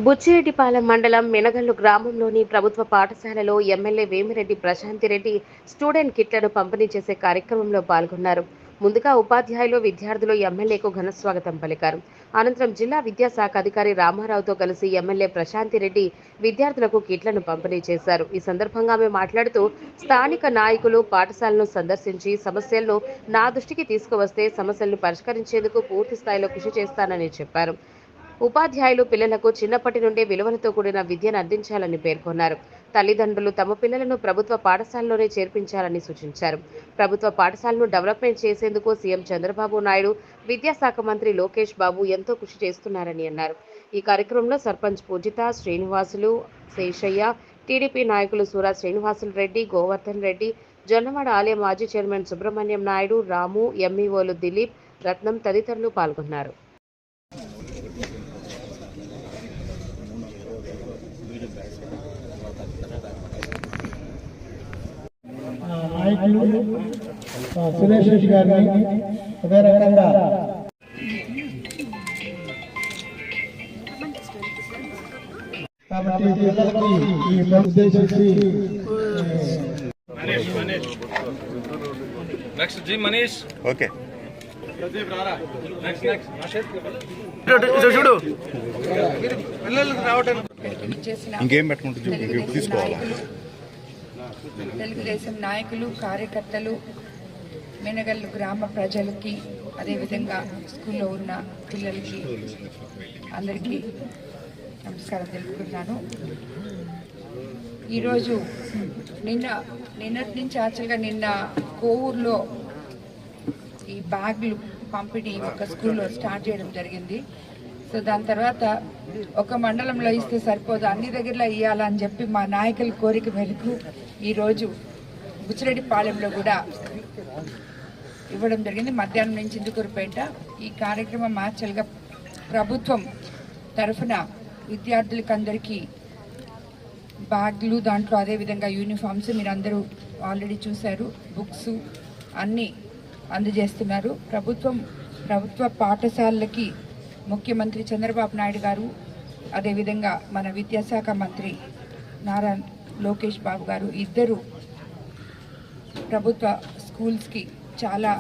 బుచ్చిరెడ్డిపాలెం మండలం మెనగల్లు గ్రామంలోని ప్రభుత్వ పాఠశాలలో ఎమ్మెల్యే వేమిరెడ్డి ప్రశాంతిరెడ్డి స్టూడెంట్ కిట్లను పంపిణీ చేసే కార్యక్రమంలో పాల్గొన్నారు. ముందుగా ఉపాధ్యాయులు, విద్యార్థులు ఎమ్మెల్యేకు ఘనస్వాగతం పలికారు. అనంతరం జిల్లా విద్యాశాఖ అధికారి రామారావుతో కలిసి ఎమ్మెల్యే ప్రశాంతిరెడ్డి విద్యార్థులకు కిట్లను పంపిణీ చేశారు. ఈ సందర్భంగా ఆమె మాట్లాడుతూ, స్థానిక నాయకులు పాఠశాలను సందర్శించి సమస్యలను నా దృష్టికి తీసుకువస్తే సమస్యలను పరిష్కరించేందుకు పూర్తి స్థాయిలో కృషి చేస్తానని చెప్పారు. ఉపాధ్యాయులు పిల్లలకు చిన్నప్పటి నుండే విలువలతో కూడిన విద్యను అందించాలని పేర్కొన్నారు. తల్లిదండ్రులు తమ పిల్లలను ప్రభుత్వ పాఠశాలలోనే చేర్పించాలని సూచించారు. ప్రభుత్వ పాఠశాలను డెవలప్మెంట్ చేసేందుకు సీఎం చంద్రబాబు నాయుడు, విద్యాశాఖ మంత్రి లోకేష్ బాబు ఎంతో కృషి చేస్తున్నారని అన్నారు. ఈ కార్యక్రమంలో సర్పంచ్ పూజిత, శ్రీనివాసులు, శేషయ్య, టీడీపీ నాయకులు సూరా శ్రీనివాసులు రెడ్డి, గోవర్ధన్ రెడ్డి, జొన్నవాడ ఆలయం మాజీ చైర్మన్ సుబ్రహ్మణ్యం నాయుడు, రాము, ఎంఈఓలు దిలీప్, రత్నం తదితరులు పాల్గొన్నారు. నాయకులు సురేష్ రెడ్డి గారిని అదే రకంగా కాబట్టి పిల్లలకి ఈ ఉద్దేశించి నెక్స్ట్ జీ మనీష్ ఓకే చూడు పిల్లలకు రావడం ఇంకేం పెట్టుకుంటుంది తీసుకోవాలా. తెలుగుదేశం నాయకులు, కార్యకర్తలు, మెనగల్లు గ్రామ ప్రజలకి, అదేవిధంగా స్కూల్లో ఉన్న పిల్లలకి అందరికీ నమస్కారం తెలుపుతున్నాను. ఈరోజు నిన్నటి నుంచి యాక్చువల్గా నిన్న కోవూరులో ఈ బ్యాగులు పంపిణీ ఒక స్కూల్లో స్టార్ట్ చేయడం జరిగింది. సో దాని తర్వాత ఒక మండలంలో ఇస్తే సరిపోదు, అన్ని దగ్గరలో ఇవ్వాలని చెప్పి మా నాయకుల కోరిక మేరకు ఈరోజు బుచ్చిరెడ్డిపాలెంలో కూడా ఇవ్వడం జరిగింది. మధ్యాహ్నం నుంచి ఇందుకూరుపేట. ఈ కార్యక్రమం యాక్చువల్గా ప్రభుత్వం తరఫున విద్యార్థులకి అందరికీ బ్యాగ్లు, దాంట్లో అదేవిధంగా యూనిఫామ్స్ మీరు అందరూ ఆల్రెడీ చూశారు, బుక్స్ అన్నీ అందజేస్తున్నారు. ప్రభుత్వ పాఠశాలలకి ముఖ్యమంత్రి చంద్రబాబు నాయుడు గారు, అదేవిధంగా మన విద్యాశాఖ మంత్రి నారా లోకేష్ బాబు గారు ఇద్దరు ప్రభుత్వ స్కూల్స్కి చాలా